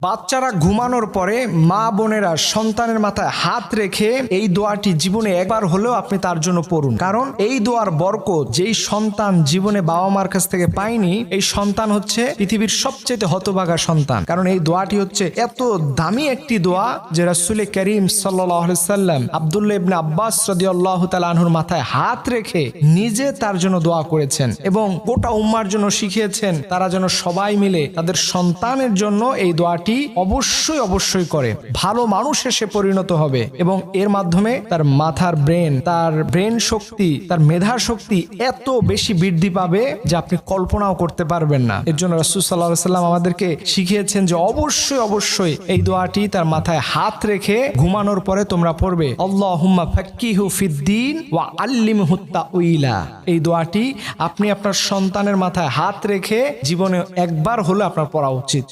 বাচ্চারা ঘুমানোর পরে মা বোনেরা সন্তানের মাথায় হাত রেখে এই দোয়াটি জীবনে একবার হলেও আপনি তার জন্য পড়ুন। কারণ এই দোয়ার বরকত যেই সন্তান জীবনে বাবা মার কাছ থেকে পায়নি, এই সন্তান হচ্ছে পৃথিবীর সবচেয়ে হতভাগা সন্তান। কারণ এই দোয়াটি হচ্ছে এত দামি একটি দোয়া যে রাসূল করিম সাল্লাল্লাহু আলাইহি সাল্লাম আব্দুল্লাহ ইবনে আব্বাস রাদিয়াল্লাহু তাআলা আনহুর মাথায় হাত রেখে নিজে তার জন্য দোয়া করেছেন এবং গোটা উম্মার জন্য শিখিয়েছেন তারা যেন সবাই মিলে তাদের সন্তানের জন্য এই দোয়াটি অবশ্যই করে। ভালো মানুষ এসে পরিণত হবে এবং এর মাধ্যমে তার মাথার ব্রেন শক্তি, তার মেধা শক্তি এত বেশি বৃদ্ধি পাবে যে আপনি কল্পনাও করতে পারবেন না। এর জন্য রাসূল সাল্লাল্লাহু আলাইহি সাল্লাম আমাদেরকে শিখিয়েছেন যে অবশ্যই এই দোয়াটি তার মাথায় হাত রেখে ঘুমানোর পরে তোমরা পড়বে, আল্লাহুম্মা ফাক্কিহু ফিদ্দীন ওয়া আল্লিমহুত তাউইলা। এই দোয়াটি আপনি আপনার সন্তানের মাথায় হাত রেখে জীবনে একবার হলে আপনার পড়া উচিত।